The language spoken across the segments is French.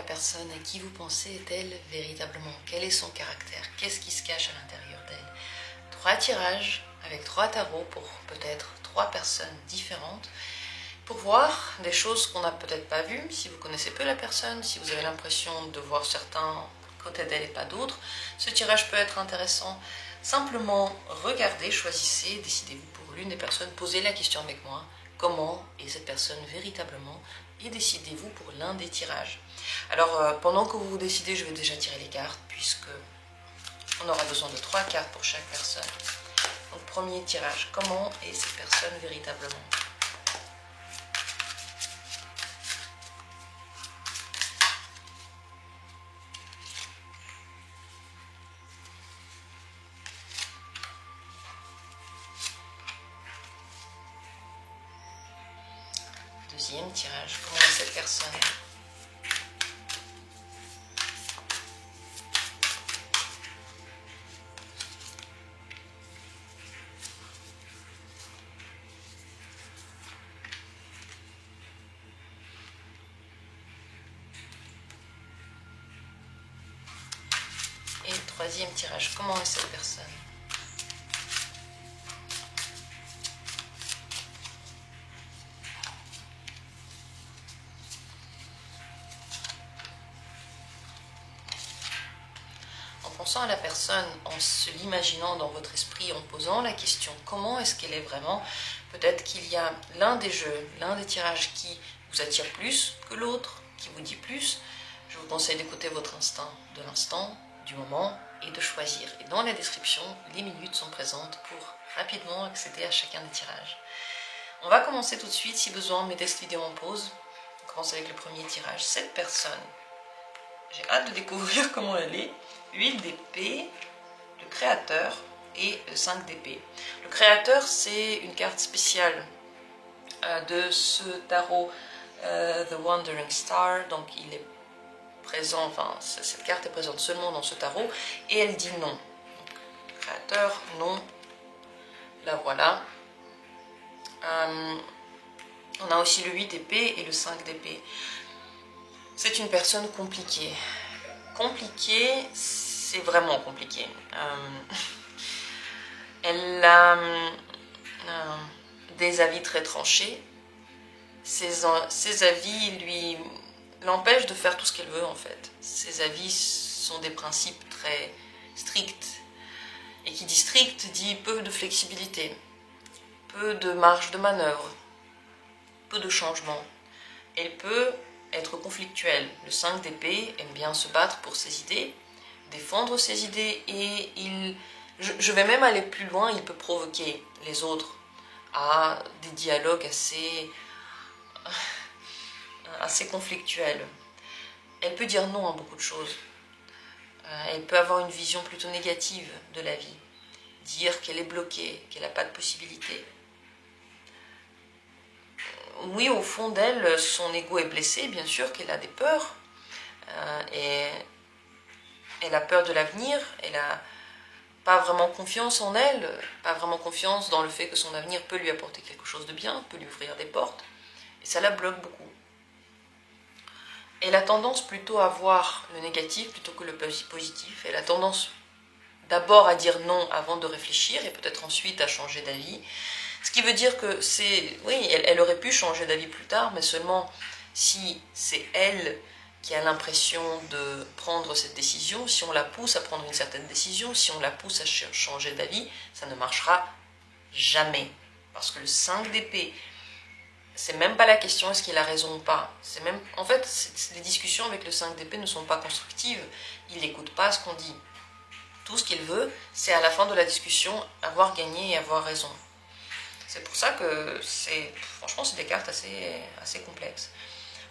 personne à qui vous pensez est-elle véritablement? Quel est son caractère? Qu'est-ce qui se cache à l'intérieur d'elle? 3 tirages avec 3 tarots pour peut-être 3 personnes différentes, pour voir des choses qu'on n'a peut-être pas vues, si vous connaissez peu la personne, si vous avez l'impression de voir certains côtés d'elle et pas d'autres. Ce tirage peut être intéressant. Simplement regardez, choisissez, décidez-vous pour l'une des personnes, posez la question avec moi, comment est cette personne véritablement, et décidez-vous pour l'un des tirages. Alors pendant que vous vous décidez, je vais déjà tirer les cartes, puisque on aura besoin de 3 cartes pour chaque personne. Donc premier tirage, comment est cette personne véritablement? Deuxième tirage, comment est cette personne? Et troisième tirage, comment est cette personne? En pensant à la personne, en se l'imaginant dans votre esprit, en posant la question comment est-ce qu'elle est vraiment, peut-être qu'il y a l'un des jeux, l'un des tirages qui vous attire plus que l'autre, qui vous dit plus. Je vous conseille d'écouter votre instinct de l'instant, du moment, et de choisir. Et dans la description, les minutes sont présentes pour rapidement accéder à chacun des tirages. On va commencer tout de suite, si besoin, mettez cette vidéo en pause. On commence avec le premier tirage. Cette personne, j'ai hâte de découvrir comment elle est. 8 d'épée, le créateur et le 5 d'épée. Le créateur, c'est une carte spéciale de ce tarot, The Wandering Star. Donc il est présent, enfin cette carte est présente seulement dans ce tarot et elle dit non. Donc, créateur, non. La voilà. On a aussi le 8 d'épée et le 5 d'épée. C'est une personne compliquée. Compliquée, c'est vraiment compliqué. Elle a des avis très tranchés. Ses avis l'empêchent de faire tout ce qu'elle veut en fait. Ses avis sont des principes très stricts. Et qui dit strict dit peu de flexibilité, peu de marge de manœuvre, peu de changement. Elle peut être conflictuelle. Le 5 d'épée aime bien se battre pour ses idées, défendre ses idées et je vais même aller plus loin, il peut provoquer les autres à des dialogues assez conflictuels. Elle peut dire non à beaucoup de choses. Elle peut avoir une vision plutôt négative de la vie, dire qu'elle est bloquée, qu'elle n'a pas de possibilité. Oui, au fond d'elle, son ego est blessé, bien sûr qu'elle a des peurs, et elle a peur de l'avenir, elle n'a pas vraiment confiance en elle, pas vraiment confiance dans le fait que son avenir peut lui apporter quelque chose de bien, peut lui ouvrir des portes, et ça la bloque beaucoup. Elle a tendance plutôt à voir le négatif plutôt que le positif, elle a tendance d'abord à dire non avant de réfléchir, et peut-être ensuite à changer d'avis. Ce qui veut dire que oui, elle aurait pu changer d'avis plus tard, mais seulement si c'est elle qui a l'impression de prendre cette décision, si on la pousse à prendre une certaine décision, si on la pousse à changer d'avis, ça ne marchera jamais. Parce que le 5 d'épée, c'est même pas la question est-ce qu'il a raison ou pas. En fait, les discussions avec le 5 d'épée ne sont pas constructives. Il n'écoute pas ce qu'on dit. Tout ce qu'il veut, c'est à la fin de la discussion avoir gagné et avoir raison. C'est pour ça que franchement, c'est des cartes assez complexes.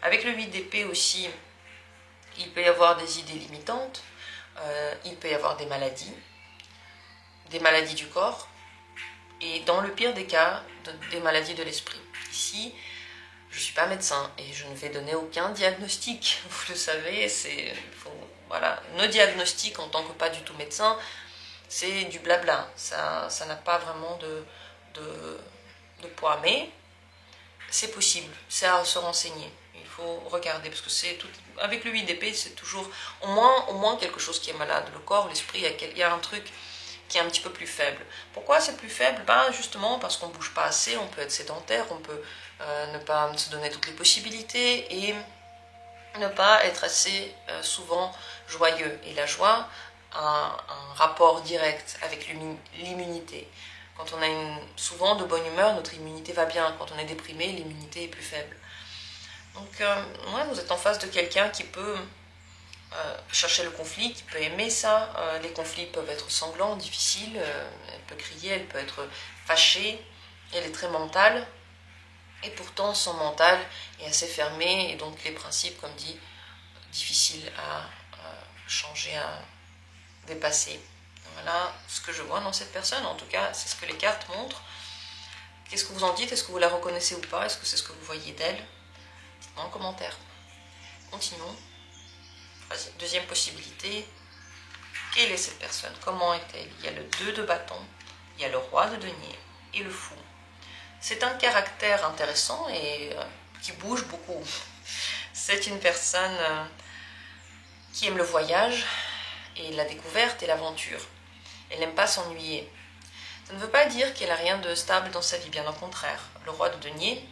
Avec le 8 d'épée aussi, il peut y avoir des idées limitantes, il peut y avoir des maladies du corps, et dans le pire des cas, des maladies de l'esprit. Ici, je ne suis pas médecin et je ne vais donner aucun diagnostic, vous le savez, voilà, nos diagnostics en tant que pas du tout médecin, c'est du blabla, ça n'a pas vraiment de poids, mais c'est possible, c'est à se renseigner. Il faut regarder, parce que c'est tout. Avec le 8 d'épée, c'est toujours au moins quelque chose qui est malade. Le corps, l'esprit, il y a un truc qui est un petit peu plus faible. Pourquoi c'est plus faible? Ben justement parce qu'on ne bouge pas assez, on peut être sédentaire, on peut ne pas se donner toutes les possibilités et ne pas être assez souvent joyeux. Et la joie a un rapport direct avec l'immunité. Quand on a souvent de bonne humeur, notre immunité va bien. Quand on est déprimé, l'immunité est plus faible. Donc, ouais, vous êtes en face de quelqu'un qui peut chercher le conflit, qui peut aimer ça. Les conflits peuvent être sanglants, difficiles. Elle peut crier, elle peut être fâchée. Elle est très mentale. Et pourtant, son mental est assez fermé. Et donc, les principes, comme dit, difficiles à changer, à dépasser. Voilà ce que je vois dans cette personne. En tout cas, c'est ce que les cartes montrent. Qu'est-ce que vous en dites? Est-ce que vous la reconnaissez ou pas? Est-ce que c'est ce que vous voyez d'elle? Dites-moi en commentaire. Continuons. Deuxième possibilité. Quelle est cette personne? Comment est-elle? Il y a le 2 de bâton, il y a le roi de denier et le fou. C'est un caractère intéressant et qui bouge beaucoup. C'est une personne qui aime le voyage et la découverte et l'aventure. Elle n'aime pas s'ennuyer. Ça ne veut pas dire qu'elle n'a rien de stable dans sa vie, bien au contraire. Le roi de denier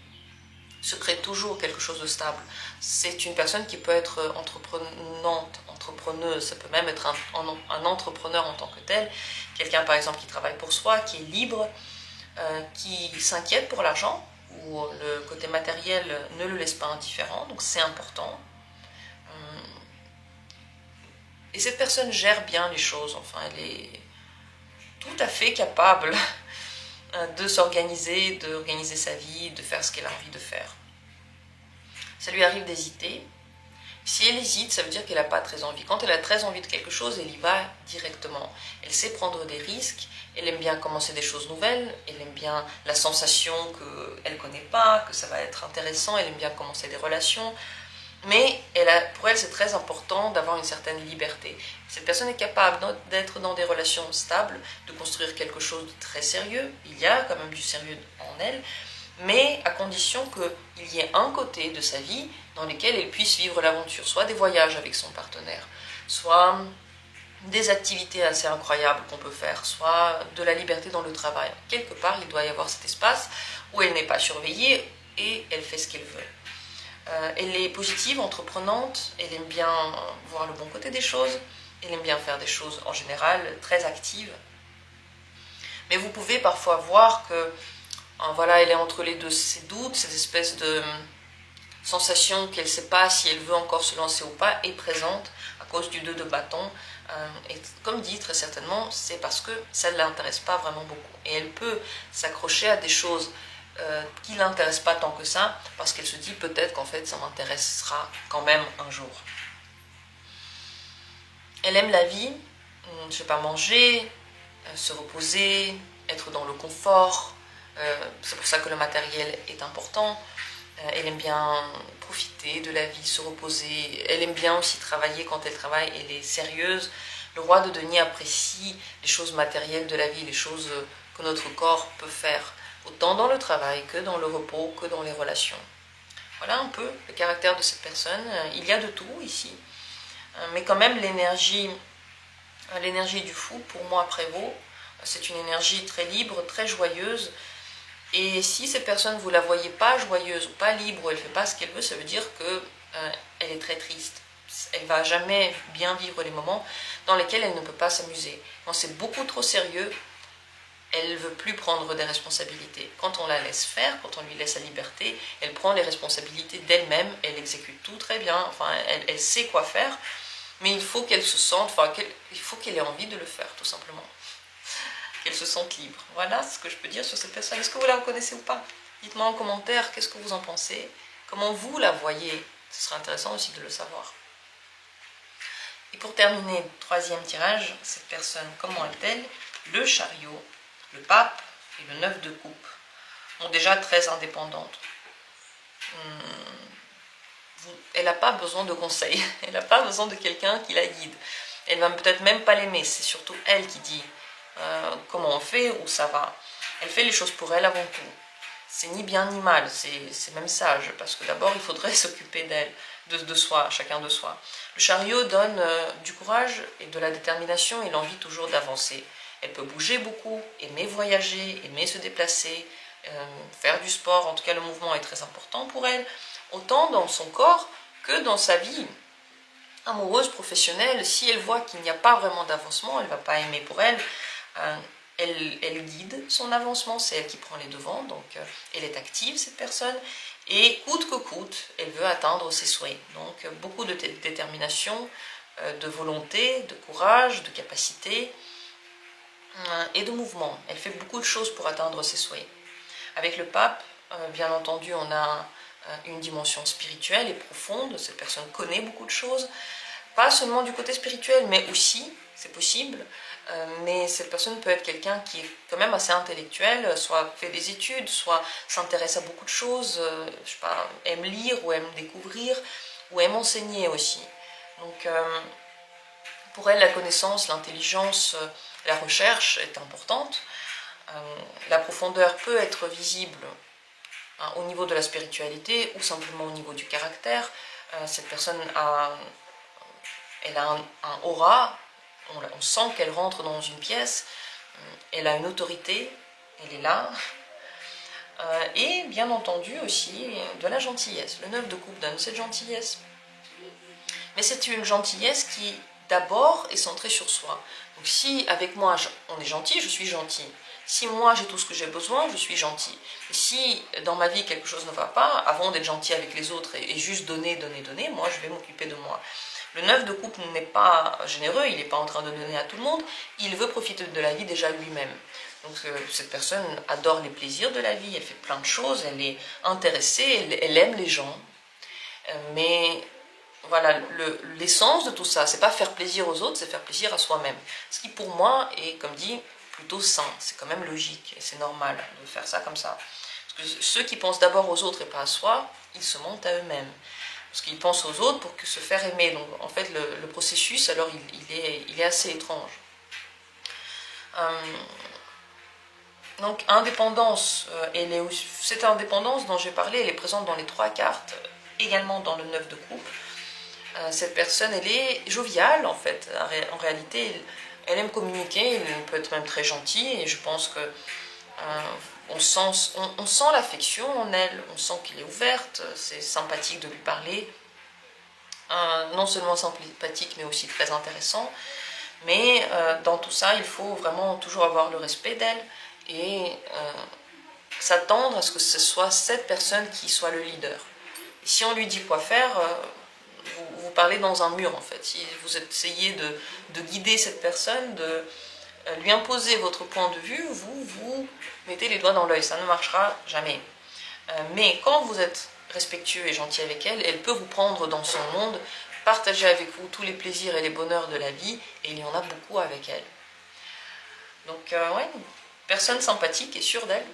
se crée toujours quelque chose de stable. C'est une personne qui peut être entrepreneuse, ça peut même être un entrepreneur en tant que tel, quelqu'un par exemple qui travaille pour soi, qui est libre, qui s'inquiète pour l'argent, où le côté matériel ne le laisse pas indifférent, donc c'est important. Et cette personne gère bien les choses, enfin elle est tout à fait capable de s'organiser, d'organiser sa vie, de faire ce qu'elle a envie de faire. Ça lui arrive d'hésiter. Si elle hésite, ça veut dire qu'elle n'a pas très envie. Quand elle a très envie de quelque chose, elle y va directement. Elle sait prendre des risques, elle aime bien commencer des choses nouvelles, elle aime bien la sensation qu'elle ne connaît pas, que ça va être intéressant, elle aime bien commencer des relations. Mais pour elle, c'est très important d'avoir une certaine liberté. Cette personne est capable d'être dans des relations stables, de construire quelque chose de très sérieux. Il y a quand même du sérieux en elle, mais à condition qu'il y ait un côté de sa vie dans lequel elle puisse vivre l'aventure, soit des voyages avec son partenaire, soit des activités assez incroyables qu'on peut faire, soit de la liberté dans le travail. Quelque part, il doit y avoir cet espace où elle n'est pas surveillée et elle fait ce qu'elle veut. Elle est positive, entreprenante, elle aime bien voir le bon côté des choses, elle aime bien faire des choses en général très actives. Mais vous pouvez parfois voir que voilà, elle est entre les deux, ces doutes, cette espèce de sensation qu'elle ne sait pas si elle veut encore se lancer ou pas est présente à cause du 2 de bâton. Et comme dit, très certainement, c'est parce que ça ne l'intéresse pas vraiment beaucoup. Et elle peut s'accrocher à des choses qui ne l'intéressent pas tant que ça, parce qu'elle se dit peut-être qu'en fait ça m'intéressera quand même un jour. Elle aime la vie, je ne sais pas, manger, se reposer, être dans le confort, c'est pour ça que le matériel est important. Elle aime bien profiter de la vie, se reposer, elle aime bien aussi travailler. Quand elle travaille, elle est sérieuse. Le roi de denier apprécie les choses matérielles de la vie, les choses que notre corps peut faire, autant dans le travail que dans le repos, que dans les relations. Voilà un peu le caractère de cette personne. Il y a de tout ici, mais quand même l'énergie du fou, pour moi, prévaut. C'est une énergie très libre, très joyeuse. Et si cette personne, vous ne la voyez pas joyeuse ou pas libre, ou elle ne fait pas ce qu'elle veut, ça veut dire qu'elle est très triste. Elle ne va jamais bien vivre les moments dans lesquels elle ne peut pas s'amuser. Quand c'est beaucoup trop sérieux, elle ne veut plus prendre des responsabilités. Quand on la laisse faire, quand on lui laisse la liberté, elle prend les responsabilités d'elle-même, elle exécute tout très bien, enfin, elle sait quoi faire, mais il faut qu'elle se sente, il faut qu'elle ait envie de le faire, tout simplement. Qu'elle se sente libre. Voilà ce que je peux dire sur cette personne. Est-ce que vous la reconnaissez ou pas? Dites-moi en commentaire, qu'est-ce que vous en pensez? Comment vous la voyez? Ce serait intéressant aussi de le savoir. Et pour terminer, troisième tirage, cette personne, comment est-elle? Le chariot, le pape et le 9 de coupe. Bon, déjà très indépendante. Elle n'a pas besoin de conseils. Elle n'a pas besoin de quelqu'un qui la guide. Elle va peut-être même pas l'aimer. C'est surtout elle qui dit comment on fait, où ça va. Elle fait les choses pour elle avant tout. c'est ni bien ni mal, c'est même sage, parce que d'abord il faudrait s'occuper d'elle, de soi, chacun de soi. Le chariot donne du courage et de la détermination et l'envie toujours d'avancer. Elle peut bouger beaucoup, aimer voyager, aimer se déplacer, faire du sport, en tout cas le mouvement est très important pour elle, autant dans son corps que dans sa vie amoureuse, professionnelle. Si elle voit qu'il n'y a pas vraiment d'avancement, elle ne va pas aimer pour elle. Elle guide son avancement, c'est elle qui prend les devants, donc elle est active cette personne, et coûte que coûte, elle veut atteindre ses souhaits. Donc beaucoup de détermination, de volonté, de courage, de capacité et de mouvement. Elle fait beaucoup de choses pour atteindre ses souhaits. Avec le pape, bien entendu, on a une dimension spirituelle et profonde. Cette personne connaît beaucoup de choses, pas seulement du côté spirituel, mais aussi, c'est possible, mais cette personne peut être quelqu'un qui est quand même assez intellectuel, soit fait des études, soit s'intéresse à beaucoup de choses, je sais pas, aime lire ou aime découvrir, ou aime enseigner aussi. Donc pour elle, la connaissance, l'intelligence, la recherche est importante. La profondeur peut être visible au niveau de la spiritualité ou simplement au niveau du caractère. Cette personne elle a un aura, on sent qu'elle rentre dans une pièce, elle a une autorité, elle est là, et bien entendu aussi de la gentillesse. Le 9 de coupe donne cette gentillesse, mais c'est une gentillesse qui d'abord est centrée sur soi. Donc si avec moi on est gentil, je suis gentil. Si moi j'ai tout ce que j'ai besoin, je suis gentil. Et si dans ma vie quelque chose ne va pas, avant d'être gentil avec les autres et juste donner, moi je vais m'occuper de moi. Le 9 de coupe n'est pas généreux, il n'est pas en train de donner à tout le monde, il veut profiter de la vie déjà lui-même. Donc cette personne adore les plaisirs de la vie, elle fait plein de choses, elle est intéressée, elle aime les gens. Mais voilà, l'essence de tout ça, c'est pas faire plaisir aux autres, c'est faire plaisir à soi-même. Ce qui pour moi est, comme dit, plutôt sain, c'est quand même logique et c'est normal de faire ça comme ça. Parce que ceux qui pensent d'abord aux autres et pas à soi, ils se mentent à eux-mêmes. Parce qu'ils pensent aux autres pour se faire aimer. Donc en fait le processus, alors il est assez étrange. Donc indépendance, cette indépendance dont j'ai parlé, elle est présente dans les 3 cartes, également dans le 9 de coupe. Cette personne, elle est joviale en fait. En réalité, elle aime communiquer, elle peut être même très gentille, et je pense que on sent l'affection en elle, on sent qu'elle est ouverte, c'est sympathique de lui parler, non seulement sympathique mais aussi très intéressant, mais dans tout ça il faut vraiment toujours avoir le respect d'elle et s'attendre à ce que ce soit cette personne qui soit le leader. Et si on lui dit quoi faire, vous parlez dans un mur en fait. Si vous essayez de guider cette personne, de lui imposer votre point de vue, vous mettez les doigts dans l'œil, ça ne marchera jamais. Mais quand vous êtes respectueux et gentil avec elle, elle peut vous prendre dans son monde, partager avec vous tous les plaisirs et les bonheurs de la vie, et il y en a beaucoup avec elle. Donc ouais, une personne sympathique et sûre d'elle.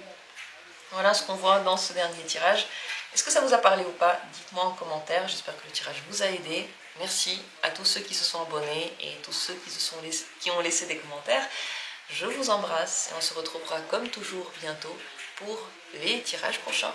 Voilà ce qu'on voit dans ce dernier tirage. Est-ce que ça vous a parlé ou pas? Dites-moi en commentaire, j'espère que le tirage vous a aidé. Merci à tous ceux qui se sont abonnés et tous ceux qui ont laissé des commentaires. Je vous embrasse et on se retrouvera comme toujours bientôt pour les tirages prochains.